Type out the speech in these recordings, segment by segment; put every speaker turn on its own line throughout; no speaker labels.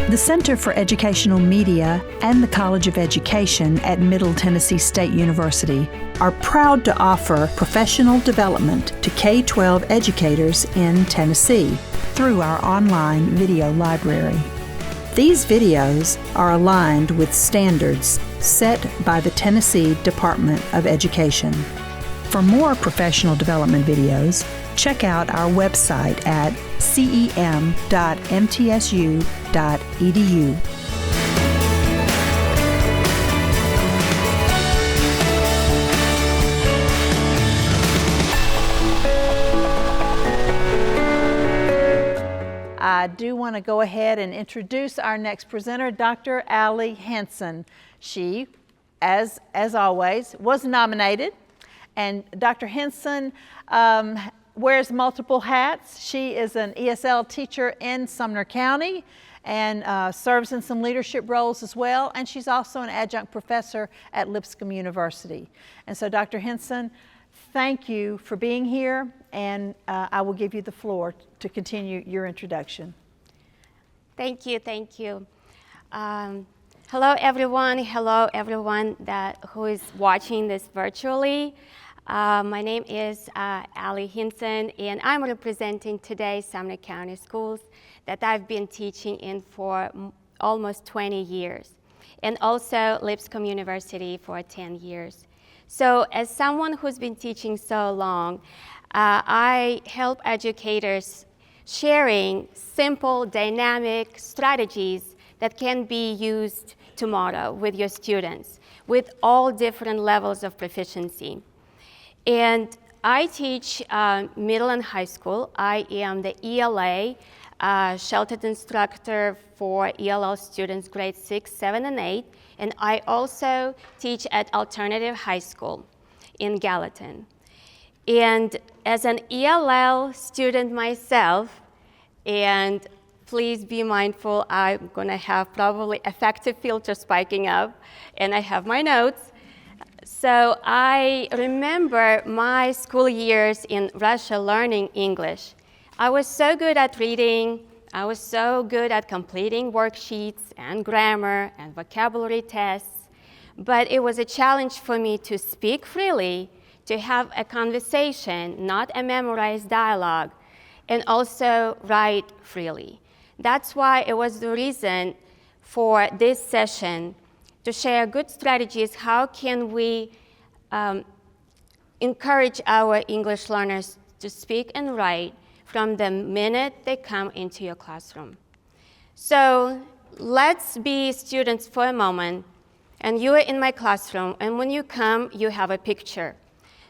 The Center for Educational Media and the College of Education at Middle Tennessee State University are proud to offer professional development to K-12 educators in Tennessee through our online video library. These videos are aligned with standards set by the Tennessee Department of Education. For more professional development videos, check out our website at cem.mtsu.edu. I do want to go ahead and introduce our next presenter, Dr. Allie Henson. She, as always, was nominated, and Dr. Henson wears multiple hats. She is an ESL teacher in Sumner County and serves in some leadership roles as well, and she's also an adjunct professor at Lipscomb University. And so, Dr. Henson, thank you for being here, and I will give you the floor to continue your introduction.
Thank you, thank you. Hello everyone who is watching this virtually. My name is Allie Henson, and I'm representing today Sumner County Schools that I've been teaching in for almost 20 years, and also Lipscomb University for 10 years. So as someone who's been teaching so long, I help educators sharing simple, dynamic strategies that can be used tomorrow with your students with all different levels of proficiency. And I teach middle and high school. I am the ELA sheltered instructor for ELL students grades 6, 7, and 8. And I also teach at Alternative High School in Gallatin. And as an ELL student myself, and please be mindful, I'm gonna have probably affective filter spiking up, and I have my notes. So I remember my school years in Russia learning English. I was so good at reading, I was so good at completing worksheets and grammar and vocabulary tests, but it was a challenge for me to speak freely, to have a conversation, not a memorized dialogue, and also write freely. That's why it was the reason for this session to share good strategies. How can we encourage our English learners to speak and write from the minute they come into your classroom? So let's be students for a moment, and you are in my classroom, and when you come, you have a picture.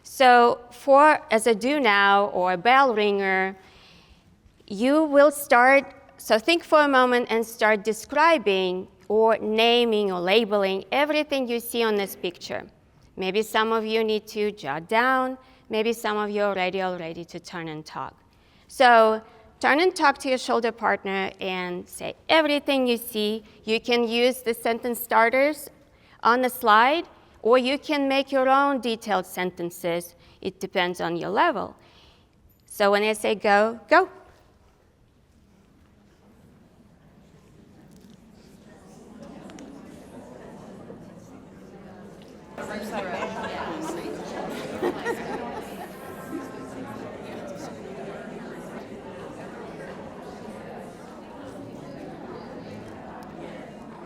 So as a do now or a bell ringer, you will start, so think for a moment and start describing or naming or labeling everything you see on this picture. Maybe some of you need to jot down, maybe some of you are already to turn and talk. So turn and talk to your shoulder partner and say everything you see. You can use the sentence starters on the slide, or you can make your own detailed sentences. It depends on your level. So when I say go, go.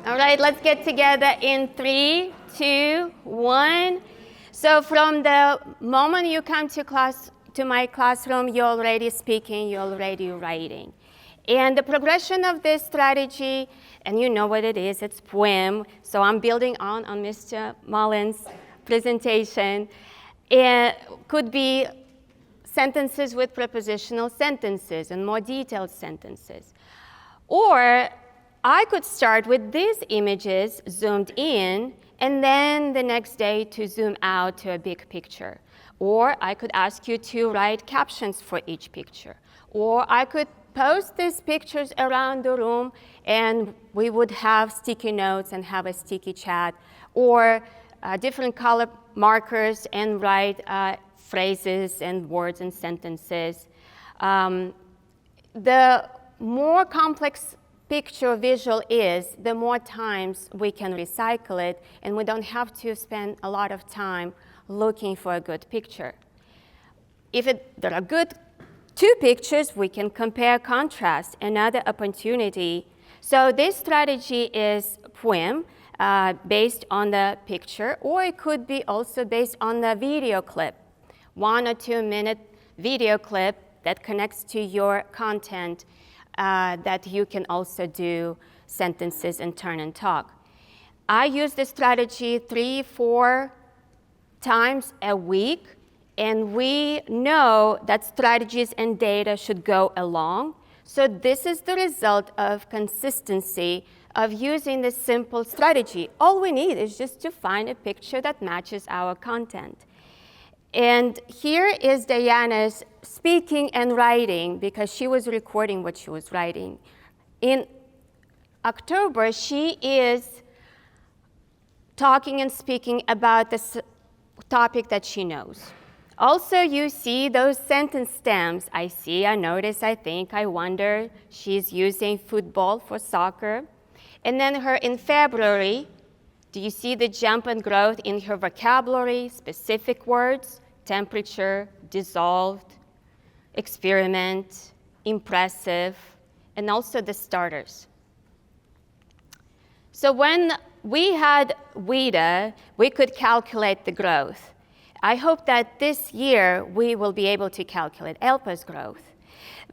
All right, let's get together in 3, 2, 1. So from the moment you come to my classroom, you're already speaking, you're already writing. And the progression of this strategy, and you know what it is, it's poem. So I'm building on Mr. Mullen's presentation. It could be sentences with prepositional sentences and more detailed sentences. Or I could start with these images zoomed in, and then the next day to zoom out to a big picture. Or I could ask you to write captions for each picture. Or I could post these pictures around the room, and we would have sticky notes and have a sticky chat, or different color markers and write phrases and words and sentences. The more complex picture visual is, the more times we can recycle it, and we don't have to spend a lot of time looking for a good picture. If there are good two pictures, we can compare contrast, another opportunity. So this strategy is poem, based on the picture, or it could be also based on the video clip, 1 or 2 minute video clip that connects to your content, that you can also do sentences and turn and talk. I use this strategy 3-4 times a week, and we know that strategies and data should go along. So this is the result of consistency of using this simple strategy. All we need is just to find a picture that matches our content. And here is Diana's speaking and writing, because she was recording what she was writing. In October, she is talking and speaking about the topic that she knows. Also, you see those sentence stems. I see, I notice, I think, I wonder. She's using football for soccer. And then in February, do you see the jump and growth in her vocabulary, specific words, temperature, dissolved, experiment, impressive, and also the starters. So when we had WIDA, we could calculate the growth. I hope that this year we will be able to calculate ELPA's growth.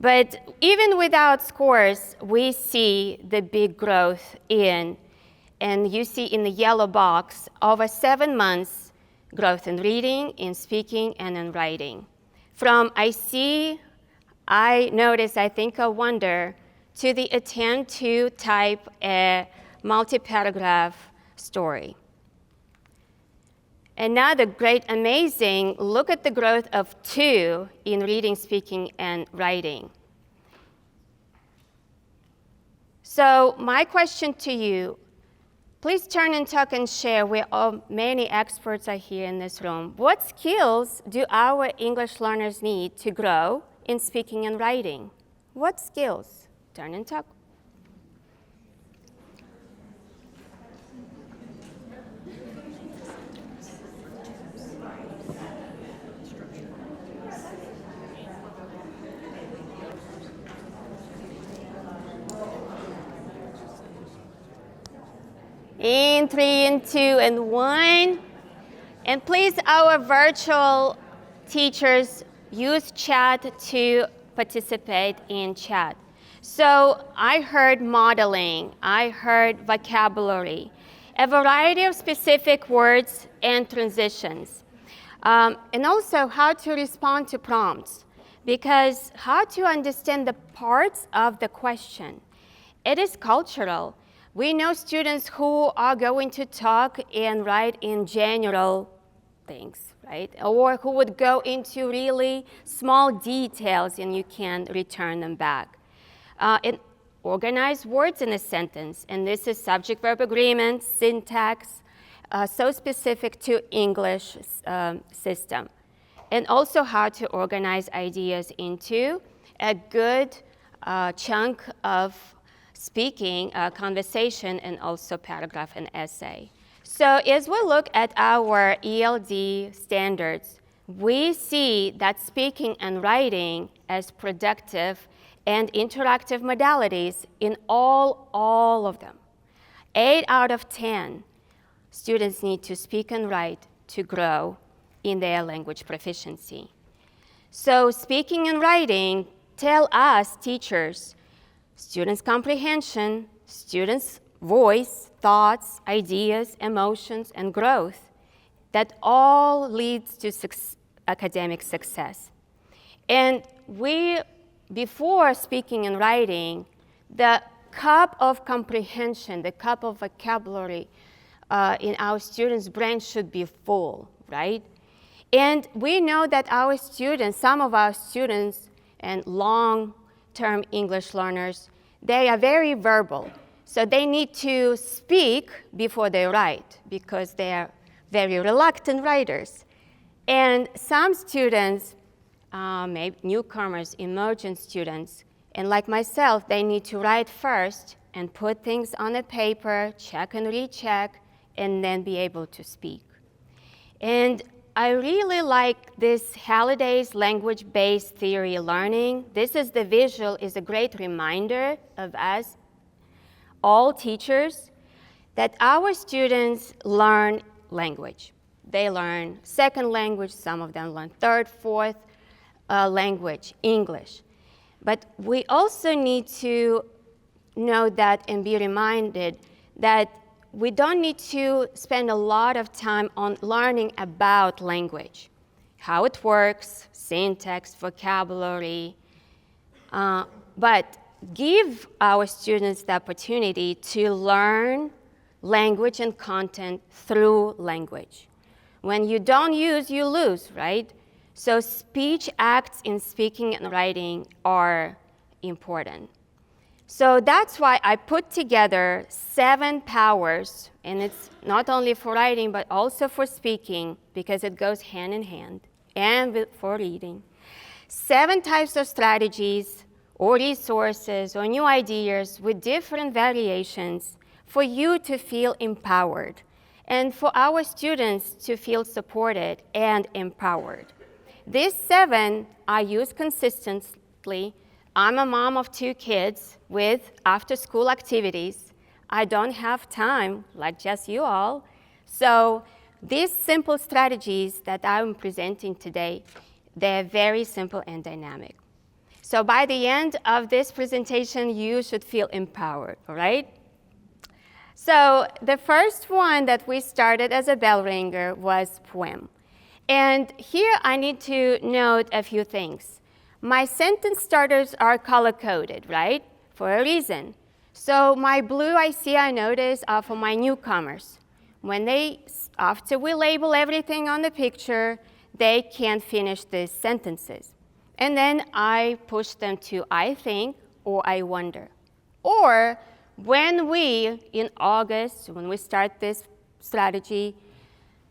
But even without scores, we see the big growth and you see in the yellow box, over 7 months, growth in reading, in speaking, and in writing. From I see, I notice, I think, I wonder, to the attempt to type a multi-paragraph story. And now the great amazing, look at the growth of 2 in reading, speaking, and writing. So my question to you, please turn and talk and share. Many experts are here in this room. What skills do our English learners need to grow in speaking and writing? What skills? Turn and talk. In 3 and 2 and 1. And please, our virtual teachers, use chat to participate in chat. So I heard modeling, I heard vocabulary, a variety of specific words and transitions. And also how to respond to prompts, because how to understand the parts of the question. It is cultural. We know students who are going to talk and write in general things, right? Or who would go into really small details and you can return them back. And organize words in a sentence, and this is subject-verb agreement, syntax, so specific to English system. And also how to organize ideas into a good chunk of speaking, conversation, and also paragraph and essay. So as we look at our ELD standards, we see that speaking and writing as productive and interactive modalities in all of them. 8 out of 10 students need to speak and write to grow in their language proficiency. So speaking and writing tell us, teachers, students' comprehension, students' voice, thoughts, ideas, emotions, and growth, that all leads to academic success. And before speaking and writing, the cup of comprehension, the cup of vocabulary in our students' brain should be full, right? And we know that our students, some of our students and long-term English learners, they are very verbal. So they need to speak before they write because they are very reluctant writers. And some students, maybe newcomers, emergent students, and like myself, they need to write first and put things on a paper, check and recheck, and then be able to speak. And I really like this Halliday's language-based theory learning. This is the visual, is a great reminder of us, all teachers, that our students learn language. They learn second language, some of them learn third, fourth language, English. But we also need to know that and be reminded that we don't need to spend a lot of time on learning about language, how it works, syntax, vocabulary, but give our students the opportunity to learn language and content through language. When you don't use, you lose, right? So speech acts in speaking and writing are important. So that's why I put together 7 powers, and it's not only for writing, but also for speaking, because it goes hand in hand, and for reading. 7 types of strategies or resources or new ideas with different variations for you to feel empowered and for our students to feel supported and empowered. These 7 I use consistently. I'm a mom of 2 kids with after-school activities. I don't have time, like just you all. So these simple strategies that I'm presenting today, they're very simple and dynamic. So by the end of this presentation, you should feel empowered, all right? So the first one that we started as a bell ringer was poem. And here I need to note a few things. My sentence starters are color-coded, right? For a reason. So my blue I notice are for my newcomers. After we label everything on the picture, they can't finish these sentences. And then I push them to I think or I wonder. Or when in August, when we start this strategy,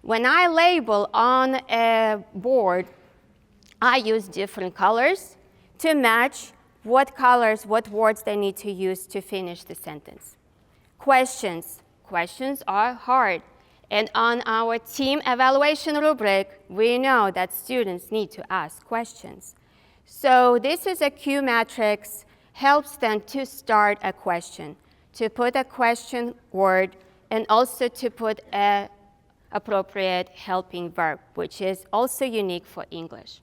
when I label on a board, I use different colors to match what colors, what words they need to use to finish the sentence. Questions are hard. And on our team evaluation rubric, we know that students need to ask questions. So this is a Q matrix, helps them to start a question, to put a question word, and also to put an appropriate helping verb, which is also unique for English.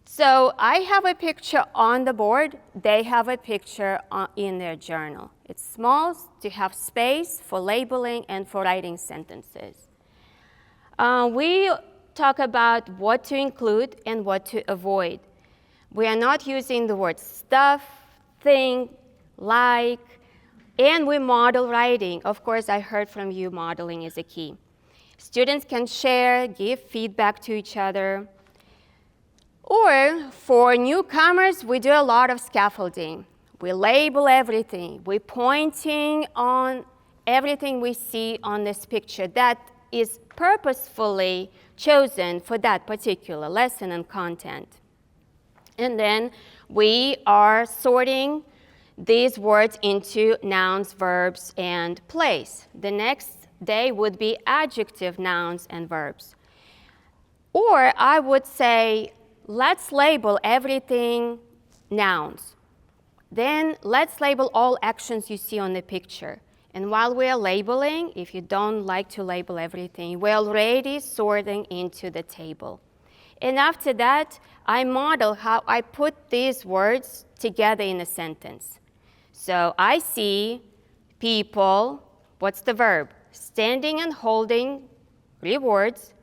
So I have a picture on the board. They have a picture in their journal. It's small to have space for labeling and for writing sentences. We talk about what to include and what to avoid. We are not using the word stuff, thing, like, and we model writing. Of course, I heard from you modeling is a key. Students can share, give feedback to each other. Or for newcomers, we do a lot of scaffolding. We label everything. We're pointing on everything we see on this picture that is purposefully chosen for that particular lesson and content. And then we are sorting these words into nouns, verbs, and place. The next day would be adjective, nouns, and verbs. Or I would say, let's label everything nouns. Then let's label all actions you see on the picture. And while we're labeling, if you don't like to label everything, we're already sorting into the table. And after that, I model how I put these words together in a sentence. So I see people, what's the verb? Standing and holding, 3 words.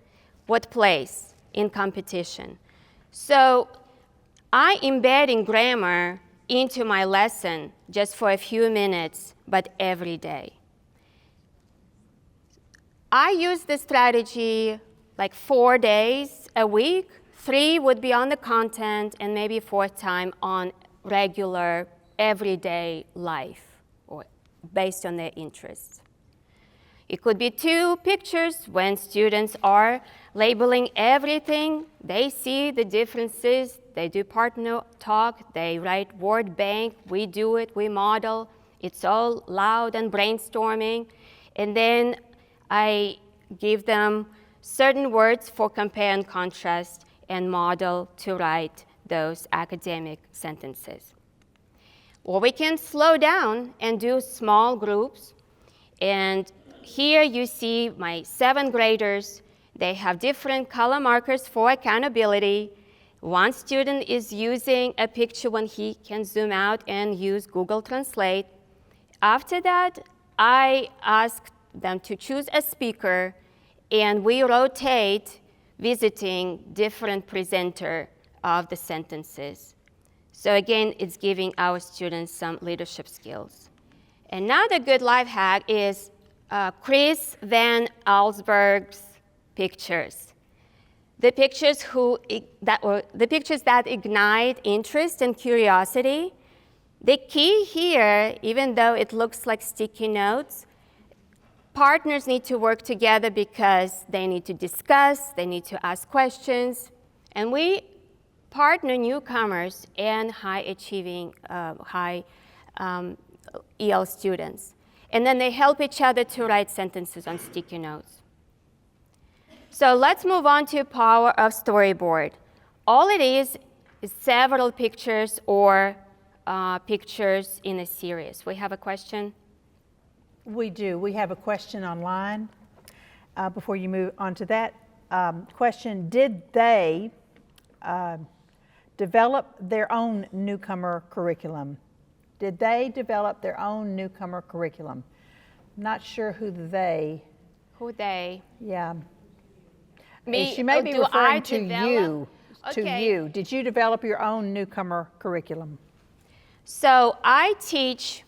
What place? In competition. So I embedding grammar into my lesson just for a few minutes, but every day. I use this strategy like 4 days a week. 3 would be on the content, and maybe 4th time on regular, everyday life, or based on their interests. It could be 2 pictures. When students are labeling everything, they see the differences. They do partner talk, they write word bank, we do it, we model. It's all loud and brainstorming. And then I give them certain words for compare and contrast and model to write those academic sentences. Or we can slow down and do small groups. And here you see my 7th graders. They have different color markers for accountability. One student is using a picture when he can zoom out and use Google Translate. After that, I asked them to choose a speaker, and we rotate visiting different presenter of the sentences. So again, it's giving our students some leadership skills. Another good life hack is Chris Van Allsburg's pictures. The pictures that ignite interest and curiosity. The key here, even though it looks like sticky notes, partners need to work together because they need to discuss, they need to ask questions, and we partner newcomers and high-achieving, EL students. And then they help each other to write sentences on sticky notes. So let's move on to power of storyboard. All it is several pictures or pictures in a series. We have a question?
We do. We have a question online. Before you move on to that question, did they develop their own newcomer curriculum? Did they develop their own newcomer curriculum? Not sure who they.
Who they?
Yeah.
Me?
She may be
do
referring
I
to
develop?
you.
Okay.
To you. Did you develop your own newcomer curriculum?
So I teach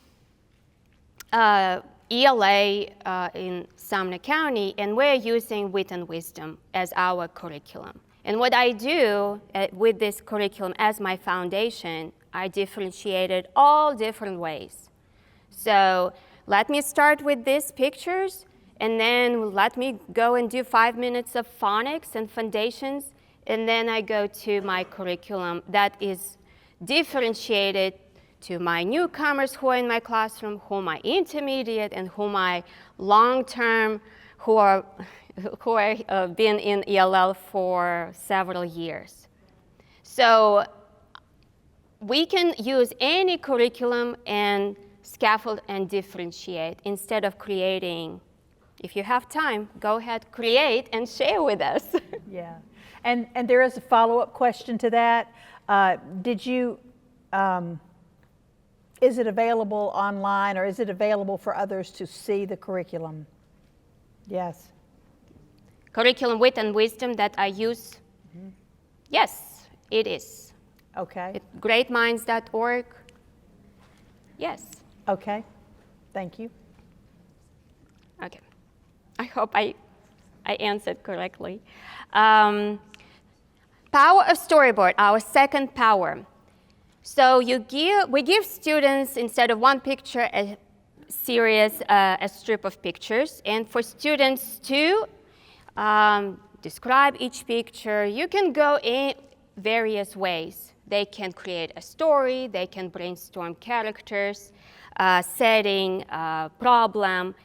ELA in Sumner County, and we're using Wit and Wisdom as our curriculum. And what I do with this curriculum as my foundation, I differentiated all different ways. So let me start with these pictures, and then let me go and do 5 minutes of phonics and foundations, and then I go to my curriculum that is differentiated to my newcomers who are in my classroom, who are my intermediate, and who are my long-term, who are been in ELL for several years. So we can use any curriculum and scaffold and differentiate instead of creating. If you have time, go ahead, create and share with us.
Yeah, and there is a follow-up question to that. Did you, is it available online, or is it available for others to see the curriculum? Yes.
Curriculum Wit and Wisdom that I use? Mm-hmm. Yes, it is.
Okay.
Greatminds.org. Yes.
Okay, thank you.
Okay, I hope I answered correctly. Power of storyboard, our second power. So we give students, instead of one picture, a series, a strip of pictures. And for students to describe each picture, you can go in various ways. They can create a story, they can brainstorm characters, setting, problem.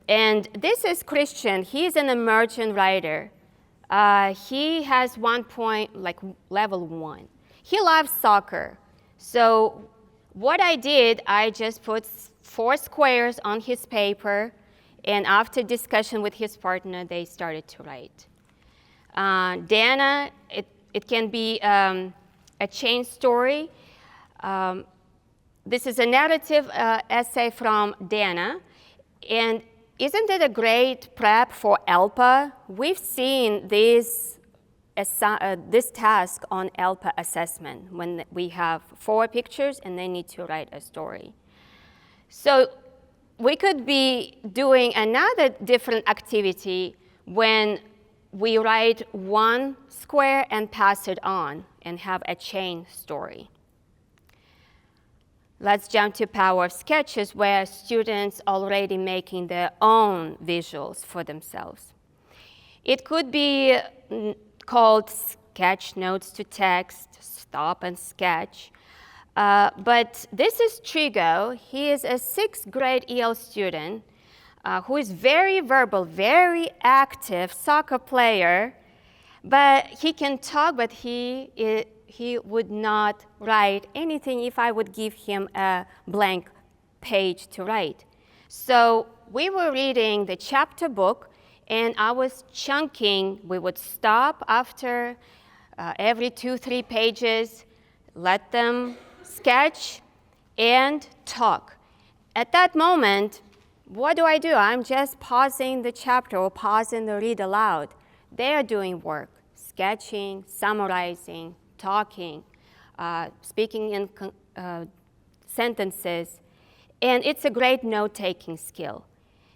And this is Christian. He's an emergent writer. He has 1 point, like level 1. He loves soccer. So what I did, I just put 4 squares on his paper, and after discussion with his partner, they started to write. Dana, it can be a chain story. This is a narrative essay from Dana, and isn't it a great prep for ELPA? We've seen this task on ELPA assessment when we have 4 pictures and they need to write a story. So we could be doing another different activity when we write 1 square and pass it on and have a chain story. let's jump to Power of Sketches, where students already making their own visuals for themselves. It could be called sketch notes to text, stop and sketch. But this is Trigo. He is a 6th grade EL student who is very verbal, very active soccer player, but he can talk, but he would not write anything if I would give him a blank page to write. So we were reading the chapter book, and I was chunking. We would stop after every 2-3 pages, let them sketch and talk. At that moment, what do? I'm just pausing the chapter or pausing the read aloud. They are doing work, sketching, summarizing, talking, speaking in sentences, and it's a great note-taking skill.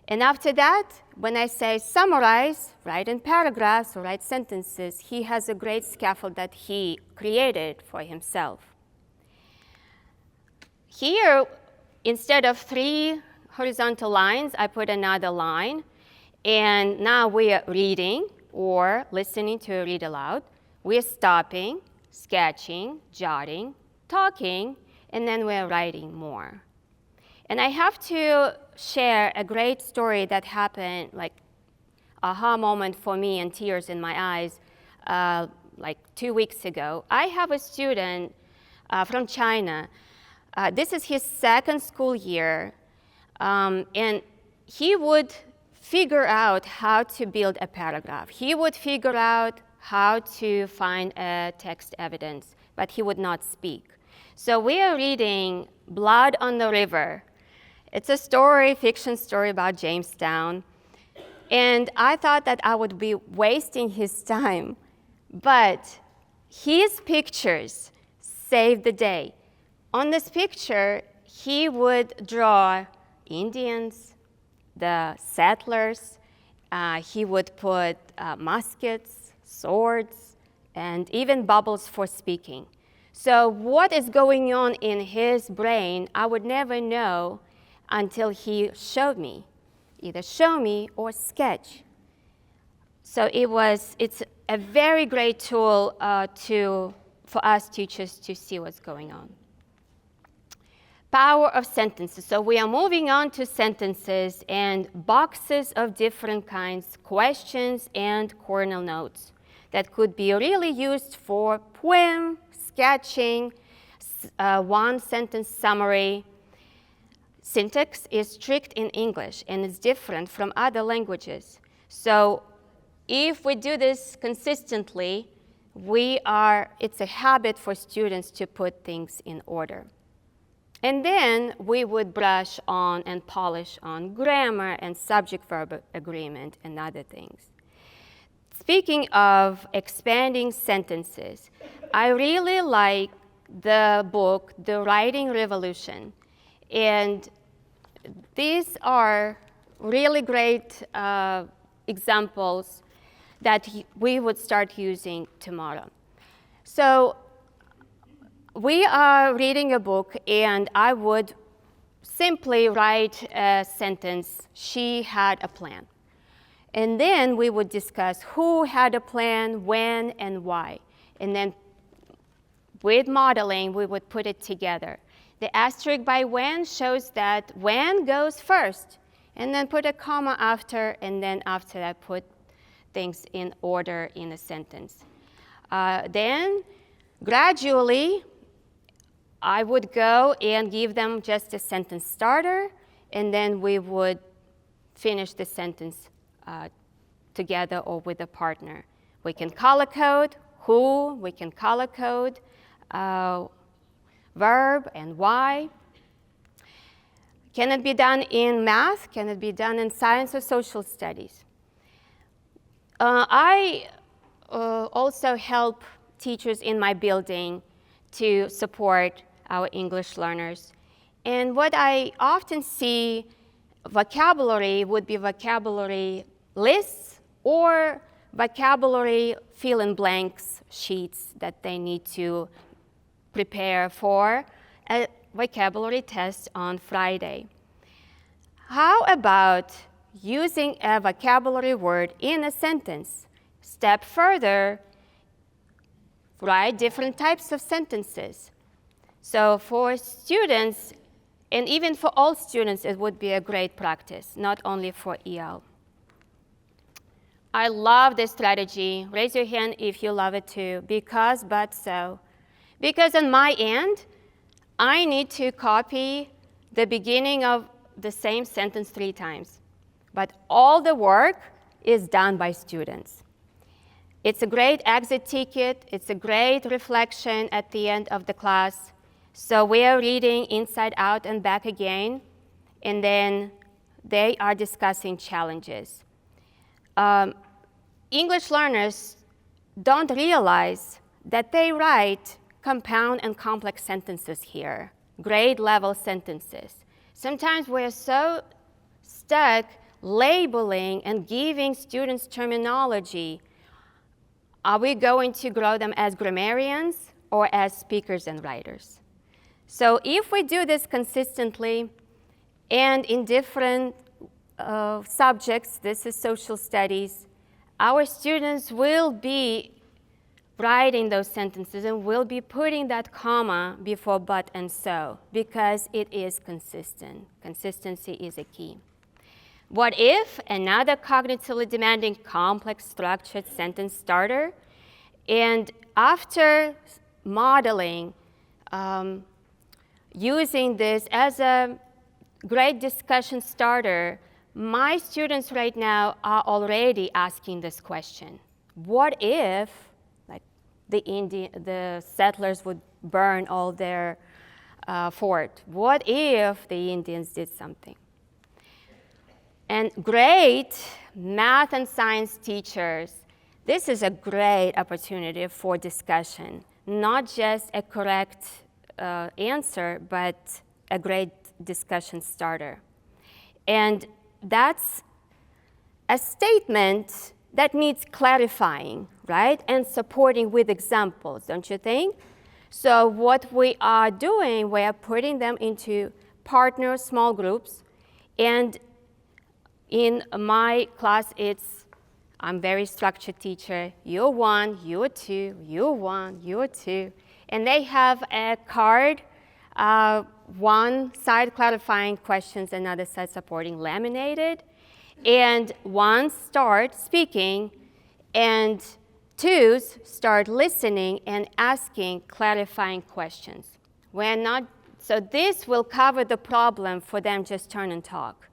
And after that, when I say summarize, write in paragraphs or write sentences, he has a great scaffold that he created for himself. Here, instead of 3 horizontal lines, I put another line, and now we are reading or listening to a read aloud. We're stopping, sketching, jotting, talking, and then we're writing more. And I have to share a great story that happened, like aha moment for me and tears in my eyes, like 2 weeks ago. I have a student from China. This is his 2nd school year, and he would figure out how to build a paragraph. He would figure out how to find a text evidence, but he would not speak. So we are reading Blood on the River. It's a story, fiction story about Jamestown. And I thought that I would be wasting his time, but his pictures saved the day. On this picture, he would draw Indians, the settlers. He would put muskets, swords, and even bubbles for speaking. So what is going on in his brain, I would never know until he showed me, either show me or sketch. So it's a very great tool for us teachers to see what's going on. Power of sentences. So we are moving on to sentences and boxes of different kinds, questions and corner notes that could be really used for poem, sketching, 1-sentence summary. Syntax is strict in English and it's different from other languages. So if we do this consistently, it's a habit for students to put things in order. And then we would brush on and polish on grammar and subject-verb agreement and other things. Speaking of expanding sentences, I really like the book, The Writing Revolution. And these are really great examples that we would start using tomorrow. So we are reading a book, and I would simply write a sentence, she had a plan. And then we would discuss who had a plan, when, and why. And then with modeling, we would put it together. The asterisk by when shows that when goes first, and then put a comma after, and then after that put things in order in a sentence. Then gradually, I would go and give them just a sentence starter, and then we would finish the sentence together or with a partner. We can color code who, we can color code verb and why. Can it be done in math? Can it be done in science or social studies? I also help teachers in my building to support our English learners. And what I often see, vocabulary would be vocabulary lists or vocabulary fill-in-blanks sheets that they need to prepare for vocabulary test on Friday. How about using a vocabulary word in a sentence? Step further, write different types of sentences. So for students, and even for all students, it would be a great practice, not only for EL. I love this strategy. Raise your hand if you love it too. Because, but, so. Because on my end, I need to copy the beginning of the same sentence 3 times. But all the work is done by students. It's a great exit ticket. It's a great reflection at the end of the class. So we are reading inside out and back again, and then they are discussing challenges. English learners don't realize that they write compound and complex sentences here, grade level sentences. Sometimes we're so stuck labeling and giving students terminology. Are we going to grow them as grammarians or as speakers and writers? So if we do this consistently and in different subjects, this is social studies, our students will be writing those sentences and will be putting that comma before but and so, because it is consistent. Consistency is a key. What if another cognitively demanding, complex, structured sentence starter? And after modeling, using this as a great discussion starter, my students right now are already asking this question. What if, like, the settlers would burn all their fort? What if the Indians did something? And great math and science teachers, this is a great opportunity for discussion, not just a correct answer, but a great discussion starter. And that's a statement that needs clarifying, right? And supporting with examples, don't you think? So what we are doing, we are putting them into partner small groups. And in my class, I'm very structured teacher. You're 1, you're 2, you're 1, you're 2. And they have a card, one side clarifying questions, another side supporting, laminated. And 1 start speaking, and 2s start listening and asking clarifying questions. So this will cover the problem for them just turn and talk,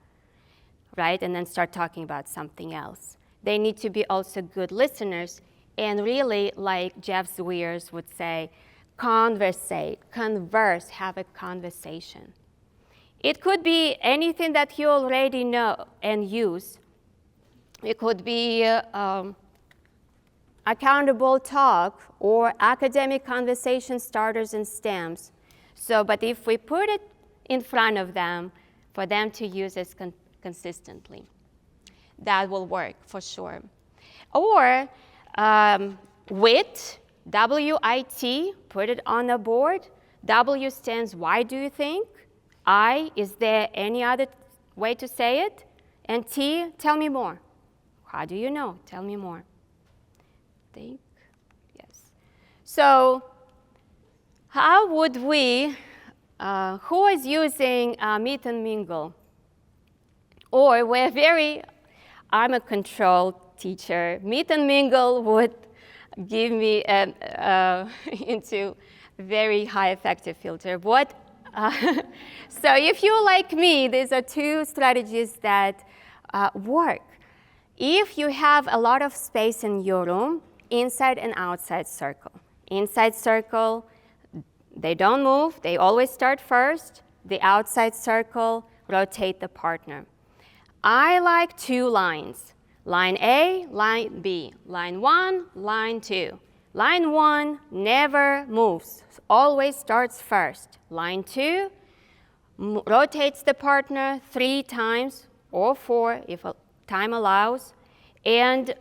right? And then start talking about something else. They need to be also good listeners and really, like Jeff Zweers would say, converse, have a conversation. It could be anything that you already know and use. It could be accountable talk or academic conversation starters and stems. So, but if we put it in front of them for them to use it consistently, that will work for sure. Or WIT, W-I-T, put it on the board. W stands, why do you think? I, is there any other way to say it? And T, tell me more. How do you know? Tell me more. Think, yes. So how would we, who is using meet and mingle? Or I'm a control teacher. Meet and mingle would give me into very high effective filter. So if you're like me, these are 2 strategies that work. If you have a lot of space in your room, inside and outside circle. Inside circle, they don't move, they always start first. The outside circle, rotate the partner. I like 2 lines. Line A, line B. Line 1, line 2. Line 1 never moves, always starts first. Line 2 rotates the partner 3 times or 4 if time allows. And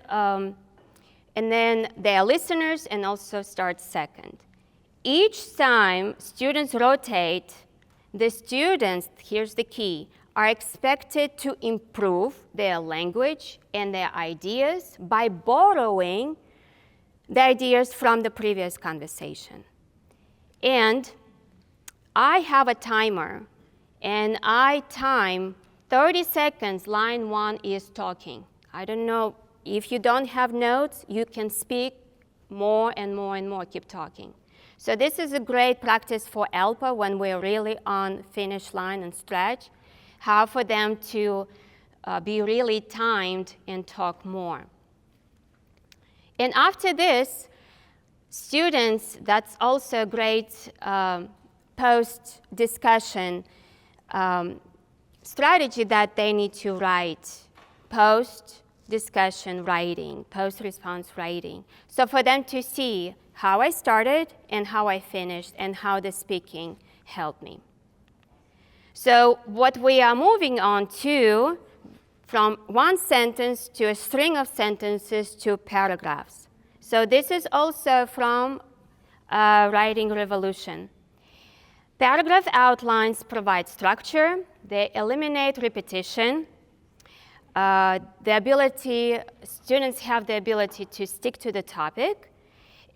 then they are listeners and also start second. Each time students rotate, the students, here's the key, are expected to improve their language and their ideas by borrowing the ideas from the previous conversation. And I have a timer, and I time 30 seconds, line 1 is talking. I don't know, if you don't have notes, you can speak more and more and more, keep talking. So this is a great practice for ELPA when we're really on finish line and stretch, how for them to be really timed and talk more. And after this, students, that's also a great post-discussion strategy that they need to write, post-discussion writing, post-response writing. So for them to see how I started and how I finished and how the speaking helped me. So what we are moving on to, from one sentence to a string of sentences to paragraphs. So this is also from Writing Revolution. Paragraph outlines provide structure, they eliminate repetition, students have the ability to stick to the topic,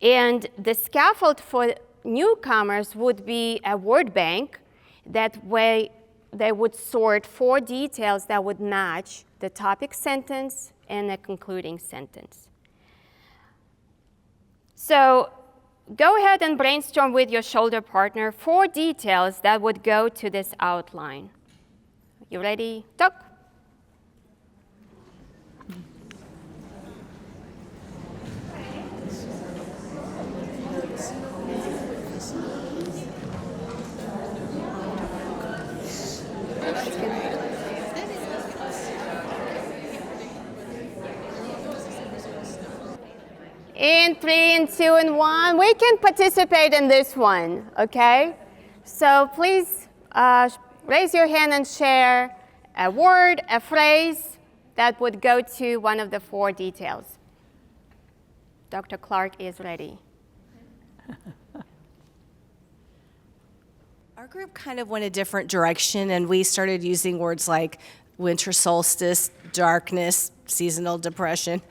and the scaffold for newcomers would be a word bank. That way they would sort 4 details that would match the topic sentence and a concluding sentence. So go ahead and brainstorm with your shoulder partner 4 details that would go to this outline. You ready? Talk. In 3, and 2, and 1, we can participate in this one, okay? So please raise your hand and share a word, a phrase that would go to one of the 4 details. Dr. Clark is ready.
Our group kind of went a different direction, and we started using words like winter solstice, darkness, seasonal depression.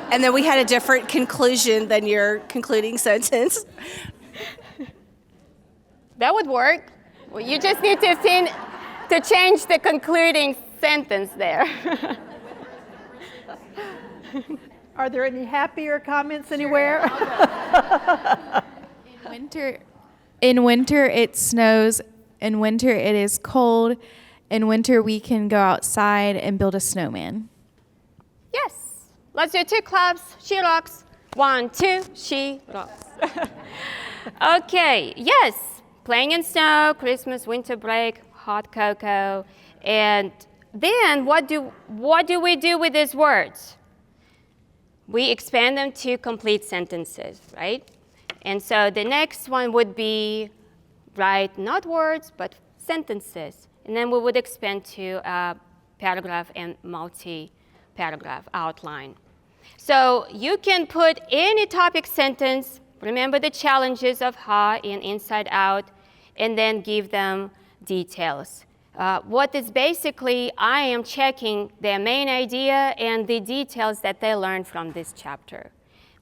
And then we had a different conclusion than your concluding sentence.
That would work. Well, you just need to change the concluding sentence there.
Are there any happier comments anywhere?
In winter it snows. In winter it is cold. In winter we can go outside and build a snowman.
Yes. Let's do 2 claps. She rocks. 1, 2, she rocks. Okay, yes. Playing in snow, Christmas, winter break, hot cocoa. And then what do we do with these words? We expand them to complete sentences, right? And so the next one would be write not words, but sentences. And then we would expand to a paragraph and multi-paragraph outline. So you can put any topic sentence, remember the challenges of Ha in Inside Out, and then give them details. What is basically, I am checking their main idea and the details that they learned from this chapter.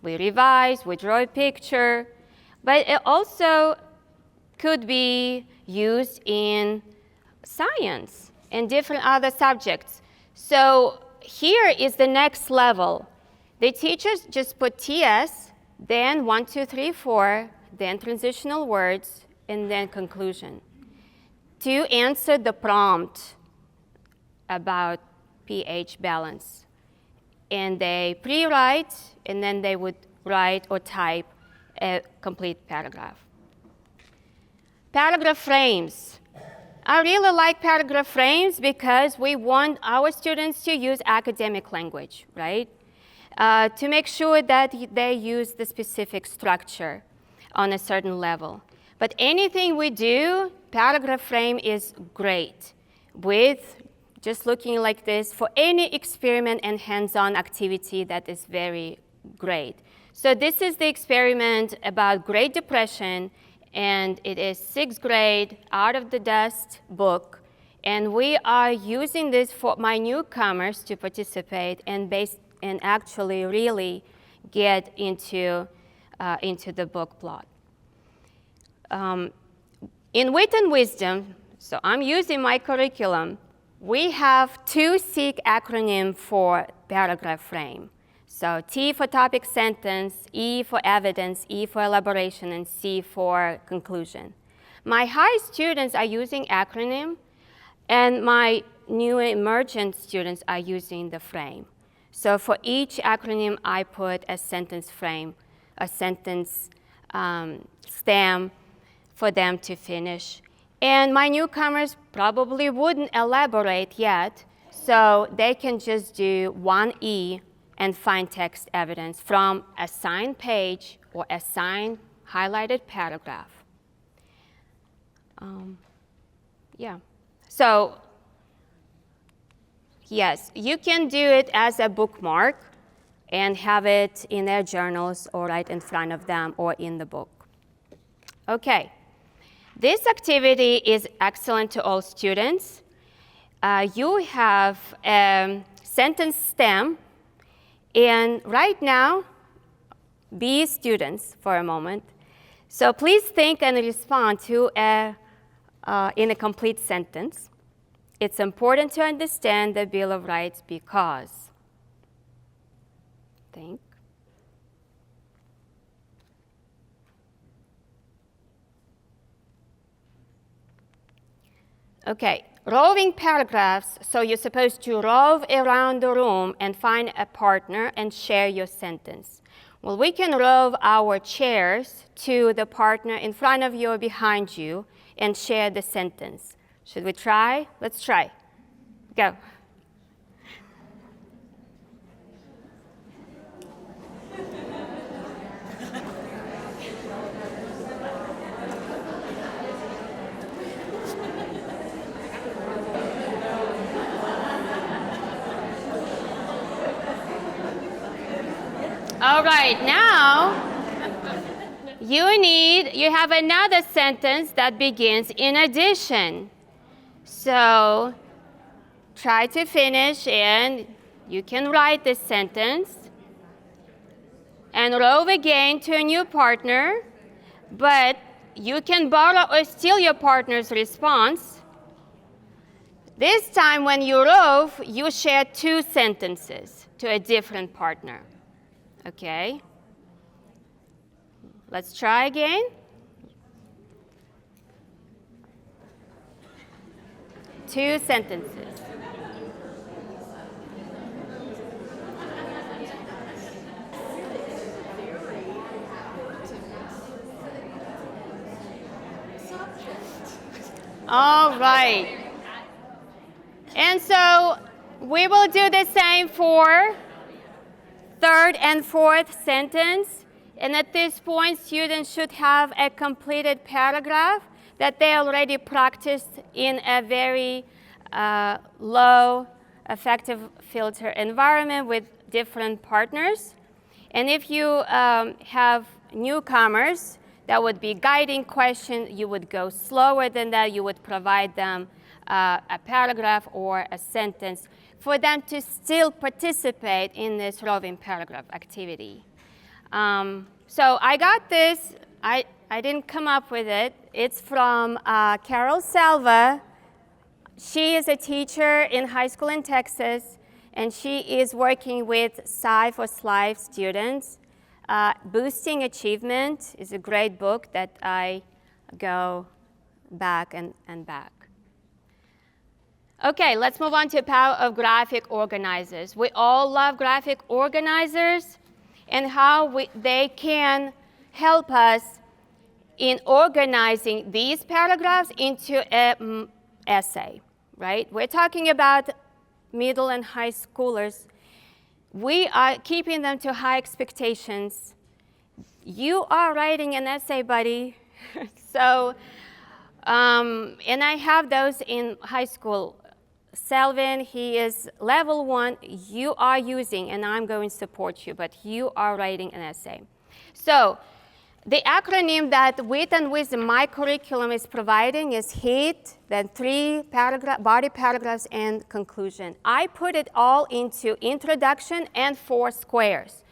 We revise, we draw a picture, but it also could be used in science and different other subjects. So here is the next level. The teachers just put TS, then 1, 2, 3, 4, then transitional words, and then conclusion to answer the prompt about pH balance. And they pre-write, and then they would write or type a complete paragraph. Paragraph frames. I really like paragraph frames because we want our students to use academic language, right? To make sure that they use the specific structure on a certain level. But anything we do, paragraph frame is great with just looking like this for any experiment and hands-on activity. That is very great. So this is the experiment about Great Depression and it is 6th grade Out of the Dust book. And we are using this for my newcomers to participate and actually really get into the book plot. In Wit and Wisdom, so I'm using my curriculum, we have 2 SEEK acronym for paragraph frame. So T for topic sentence, E for evidence, E for elaboration, and C for conclusion. My high students are using acronym, and my new emergent students are using the frame. So for each acronym, I put a sentence frame, a sentence stem for them to finish. And my newcomers probably wouldn't elaborate yet, so they can just do 1E and find text evidence from a signed page or a signed highlighted paragraph. Yeah. So, yes, you can do it as a bookmark and have it in their journals or right in front of them or in the book. Okay. This activity is excellent to all students. You have a sentence stem, and right now, be students for a moment. So please think and respond to in a complete sentence. It's important to understand the Bill of Rights because. Think. Okay, roving paragraphs. So you're supposed to rove around the room and find a partner and share your sentence. Well, we can rove our chairs to the partner in front of you or behind you and share the sentence. Should we try? Let's try. Go. All right, now you have another sentence that begins in addition. So try to finish, and you can write this sentence and rove again to a new partner, but you can borrow or steal your partner's response. This time when you rove, you share 2 sentences to a different partner. Okay? Let's try again. Two sentences. All right. And so we will do the same for 3rd and 4th sentence. And at this point, students should have a completed paragraph that they already practiced in a very low affective filter environment with different partners. And if you have newcomers, that would be guiding question. You would go slower than that. You would provide them a paragraph or a sentence for them to still participate in this roving paragraph activity. So I got this. I didn't come up with it. It's from Carol Salva. She is a teacher in high school in Texas, and she is working with Sci for Life students. Boosting Achievement is a great book that I go back and back. Okay, let's move on to the power of graphic organizers. We all love graphic organizers and how they can help us in organizing these paragraphs into an essay, right? We're talking about middle and high schoolers. We are keeping them to high expectations. You are writing an essay, buddy. So, and I have those in high school. Selvin, he is level 1. You are using, and I'm going to support you, but you are writing an essay. So The acronym that With and Wisdom, my curriculum, is providing is HEAT, then 3 body paragraphs, and conclusion. I put it all into introduction and 4 squares.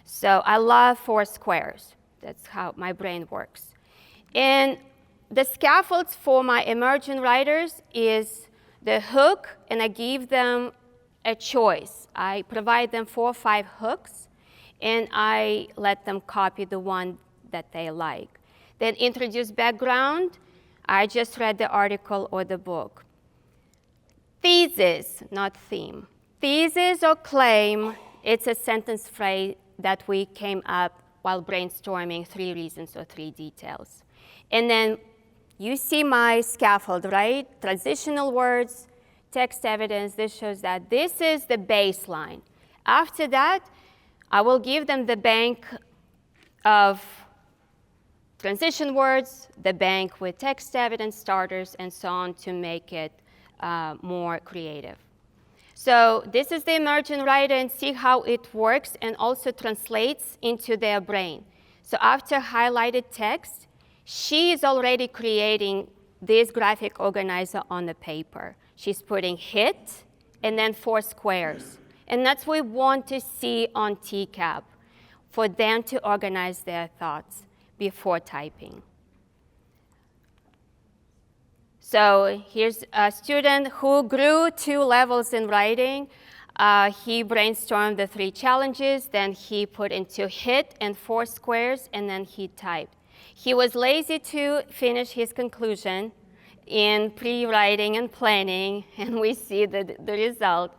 So I love 4 squares. That's how my brain works. And the scaffolds for my emerging writers is the hook, and I give them a choice. I provide them 4 or 5 hooks, and I let them copy the one that they like. Then introduce background. I just read the article or the book. Thesis, not theme. Thesis or claim, it's a sentence phrase that we came up while brainstorming 3 reasons or 3 details. And then you see my scaffold, right? Transitional words, text evidence. This shows that this is the baseline. After that, I will give them the bank of transition words, the bank with text evidence, starters, and so on to make it more creative. So this is the emergent writer, and see how it works and also translates into their brain. So after highlighted text, she is already creating this graphic organizer on the paper. She's putting hit and then 4 squares. And that's what we want to see on TCAP, for them to organize their thoughts before typing. So here's a student who grew 2 levels in writing. He brainstormed the 3 challenges, then he put into hit and 4 squares, and then he typed. He was lazy to finish his conclusion in pre-writing and planning, and we see the result.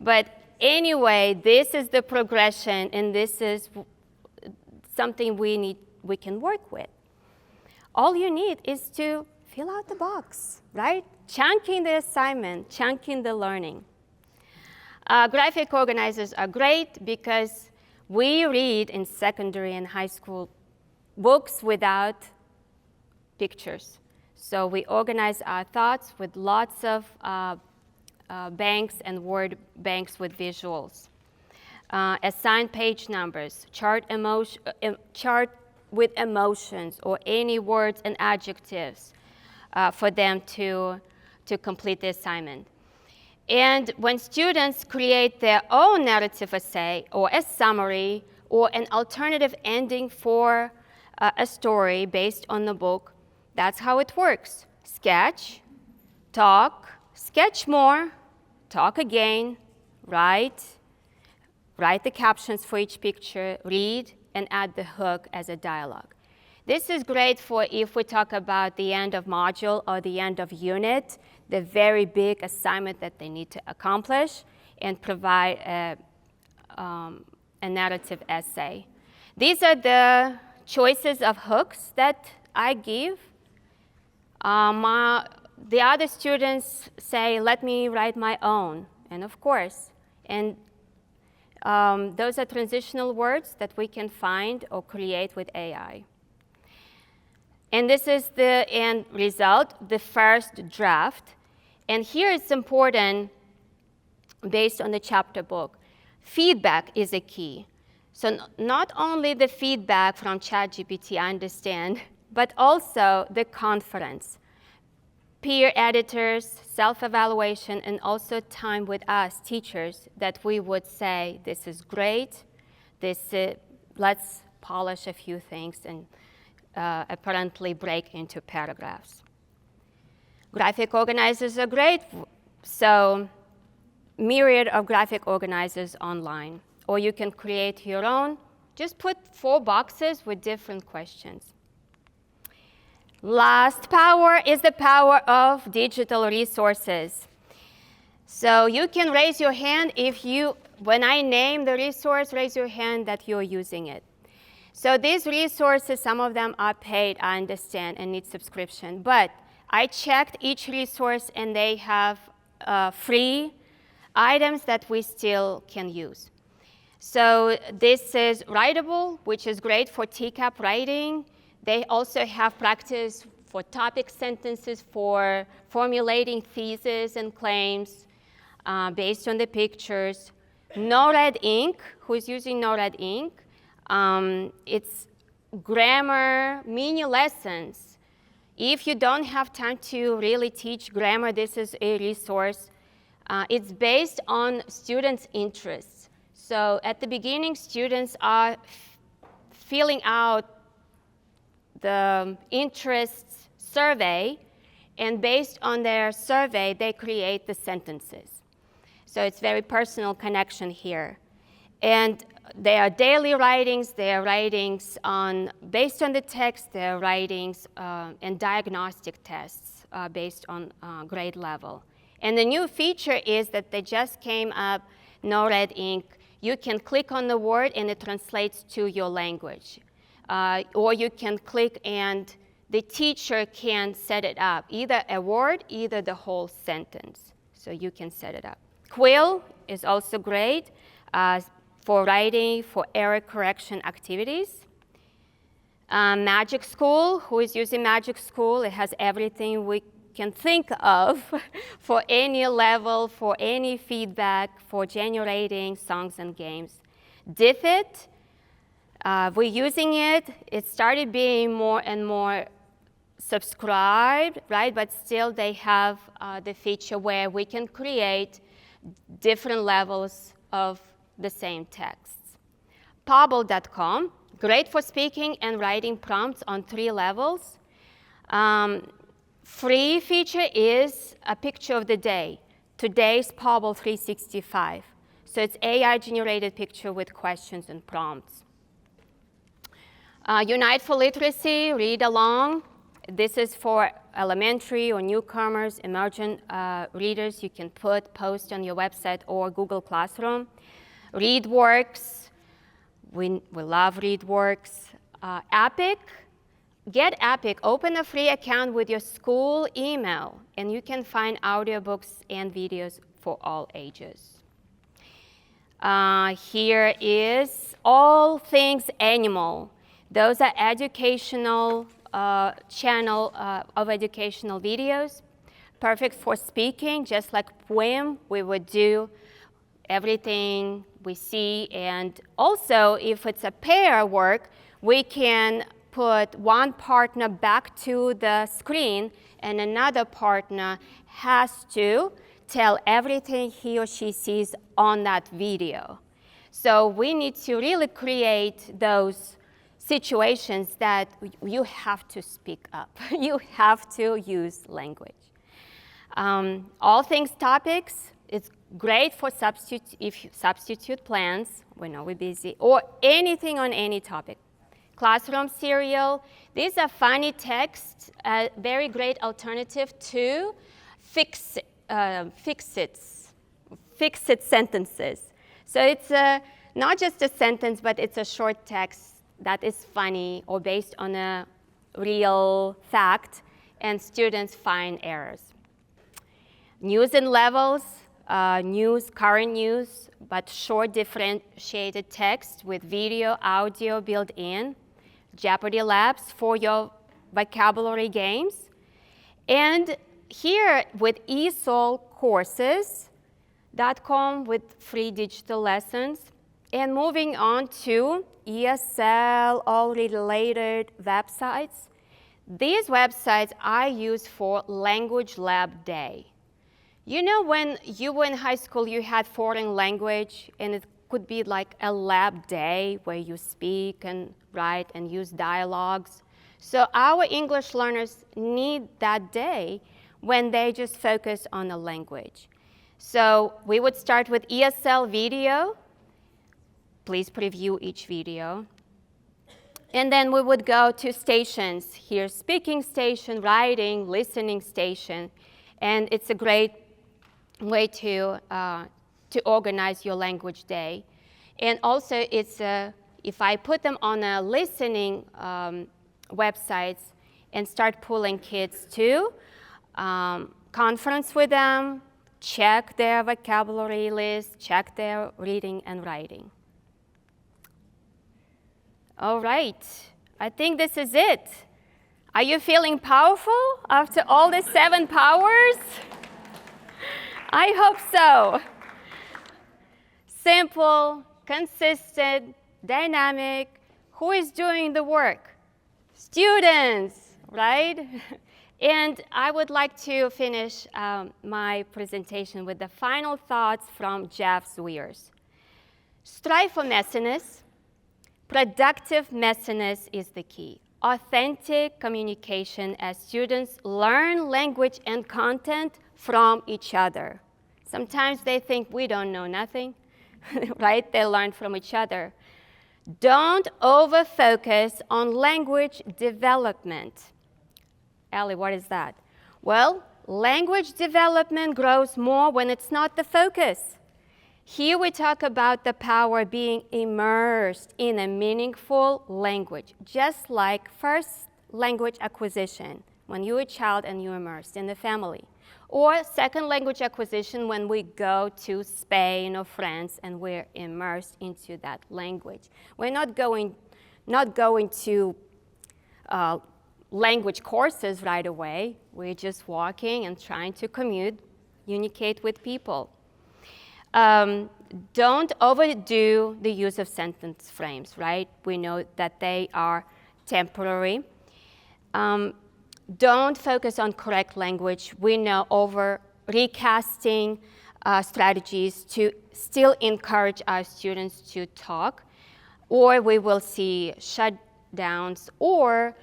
But anyway, this is the progression, and this is something we can work with. All you need is to fill out the box, right? Chunking the assignment, chunking the learning. Graphic organizers are great because we read in secondary and high school books without pictures. So we organize our thoughts with lots of banks and word banks with visuals. Assign page numbers, chart with emotions or any words and adjectives for them to complete the assignment. And when students create their own narrative essay or a summary or an alternative ending for a story based on the book, that's how it works. Sketch, talk, sketch more, talk again, write the captions for each picture, read, and add the hook as a dialogue. This is great for if we talk about the end of module or the end of unit, the very big assignment that they need to accomplish, and provide a narrative essay. These are the choices of hooks that I give. The other students say, let me write my own, and of course. And those are transitional words that we can find or create with AI. And this is the end result, the first draft. And here it's important, based on the chapter book, feedback is a key. So not only the feedback from ChatGPT, I understand, but also the conference, peer editors, self-evaluation, and also time with us, teachers, that we would say, this is great, let's polish a few things and apparently break into paragraphs. Graphic organizers are great, so myriad of graphic organizers online. Or you can create your own. Just put 4 boxes with different questions. Last power is the power of digital resources. So you can raise your hand when I name the resource, raise your hand that you're using it. So these resources, some of them are paid, I understand, and need subscription. But I checked each resource, and they have free items that we still can use. So this is Writable, which is great for TCAP writing. They also have practice for topic sentences, for formulating theses and claims based on the pictures. No Red Ink, who's using No Red Ink? grammar mini lessons. If you don't have time to really teach grammar, this is a resource. It's based on students' interests. So at the beginning, students are filling out the interests survey, and based on their survey, they create the sentences. So it's very personal connection here. And they are daily writings, they are writings based on the text, they are writings and diagnostic tests based on grade level. And the new feature is that they just came up, no red ink. You can click on the word and it translates to your language. Or you can click and the teacher can set it up, either a word, either the whole sentence. So you can set it up. Quill is also great for writing, for error correction activities. Magic School, who is using Magic School? It has everything we can think of for any level, for any feedback, for generating songs and games. Diffit, we're using it. It started being more and more subscribed, right? But still they have the feature where we can create different levels of the same texts. Pobble.com, great for speaking and writing prompts on 3 levels. Free feature is a picture of the day. Today's Pobble 365. So it's AI generated picture with questions and prompts. Unite for Literacy, read along. This is for elementary or newcomers, emergent readers. You can post on your website or Google Classroom. ReadWorks, we love ReadWorks. Epic, get Epic, open a free account with your school email, and you can find audiobooks and videos for all ages. Here is All Things Animal. Those are educational channel of educational videos, perfect for speaking, just like poem. We would do everything we see, and also if it's a pair work, we can put one partner back to the screen and another partner has to tell everything he or she sees on that video. So we need to really create those situations that you have to speak up. You have to use language. All Things Topics, it's great for substitute plans, we know we're busy, or anything on any topic. Classroom Serial, these are funny texts, a very great alternative to fix-it sentences. So it's not just a sentence, but it's a short text that is funny or based on a real fact, and students find errors. News and Levels, current news, but short differentiated text with video, audio built in. Jeopardy Labs for your vocabulary games. And here with esolcourses.com with free digital lessons. And moving on to ESL, all related websites. These websites I use for Language Lab Day. You know, when you were in high school, you had foreign language, and it could be like a lab day where you speak and write and use dialogues. So our English learners need that day when they just focus on the language. So we would start with ESL video. Please preview each video. And then we would go to stations. Here's speaking station, writing, listening station. And it's a great way to organize your language day. And also, it's if I put them on a listening websites and start pulling kids to conference with them, check their vocabulary list, check their reading and writing. All right, I think this is it. Are you feeling powerful after all the 7 powers? I hope so. Simple, consistent, dynamic, Who is doing the work? Students, right? And I would like to finish my presentation with the final thoughts from Jeff Swears. Strive for messiness. Productive messiness is the key. Authentic communication as students learn language and content from each other. Sometimes they think we don't know nothing, right? They learn from each other. Don't over-focus on language development. Allie, what is that? Well, language development grows more when it's not the focus. Here we talk about the power of being immersed in a meaningful language, just like first language acquisition, when you're a child and you're immersed in the family. Or second language acquisition when we go to Spain or France and we're immersed into that language. We're not going to language courses right away. We're just walking and trying to communicate with people. Don't overdo the use of sentence frames, right? We know that they are temporary. Don't focus on correct language. We know over recasting strategies to still encourage our students to talk, or we will see shutdowns or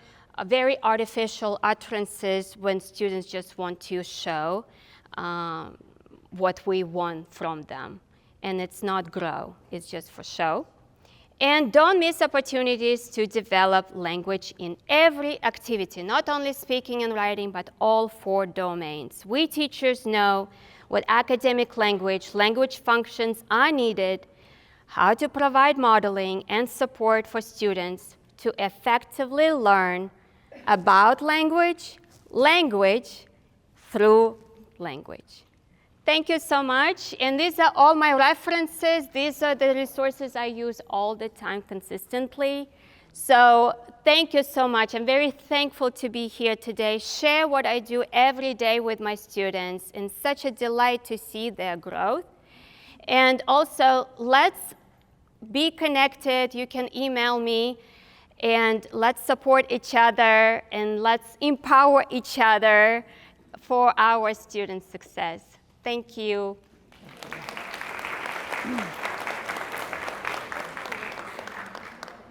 very artificial utterances when students just want to show what we want from them. And it's not grow, it's just for show. And don't miss opportunities to develop language in every activity, not only speaking and writing, but all 4 domains. We teachers know what academic language functions are needed, how to provide modeling and support for students to effectively learn about language through language. Thank you so much. And these are all my references. These are the resources I use all the time consistently. So thank you so much. I'm very thankful to be here today, share what I do every day with my students, and such a delight to see their growth. And also, let's be connected. You can email me, and let's support each other, and let's empower each other for our student success. Thank you.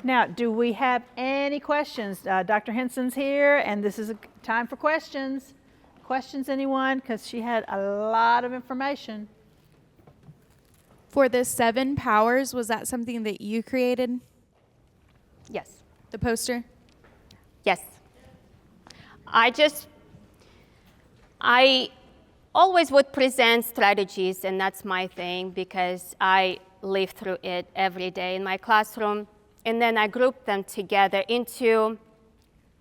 Now, do we have any questions? Dr. Henson's here, and this is a time for questions. Questions, anyone? Because she had a lot of information.
For the 7 powers, was that something that you created,
Yes.
the poster?
Yes. I always would present strategies, and that's my thing because I live through it every day in my classroom. And then I group them together into,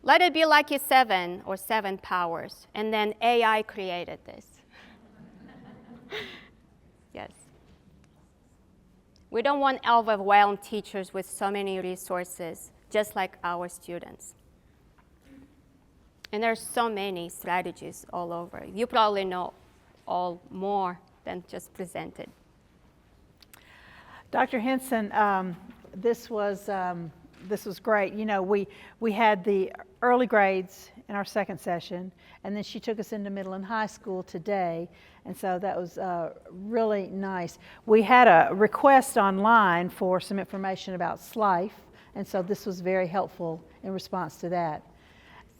let it be like a 7 or 7 powers. And then AI created this. Yes. We don't want overwhelmed teachers with so many resources, just like our students. And there's so many strategies all over. You probably know all more than just presented.
Dr. Henson, this was great. You know, we had the early grades in our second session, and then she took us into middle and high school today, and so that was really nice. We had a request online for some information about SLIFE, and so this was very helpful in response to that.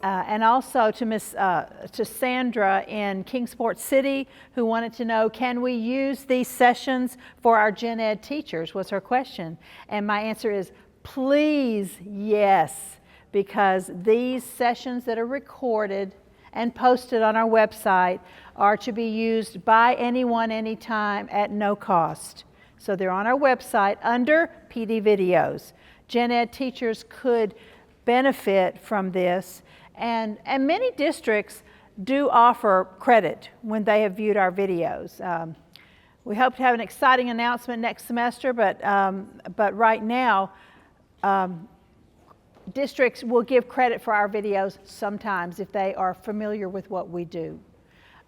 And also to Sandra in Kingsport City, who wanted to know, can we use these sessions for our gen ed teachers, was her question. And my answer is, please, yes, because these sessions that are recorded and posted on our website are to be used by anyone, anytime, at no cost. So they're on our website under PD videos. Gen ed teachers could benefit from this. And many districts do offer credit when they have viewed our videos. We hope to have an exciting announcement next semester, but right now, districts will give credit for our videos sometimes if they are familiar with what we do.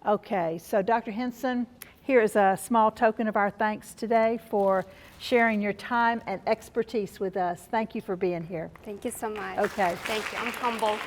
Okay, so Dr. Henson, here is a small token of our thanks today for sharing your time and expertise with us. Thank you for being here.
Thank you so much.
Okay.
Thank you. I'm humbled.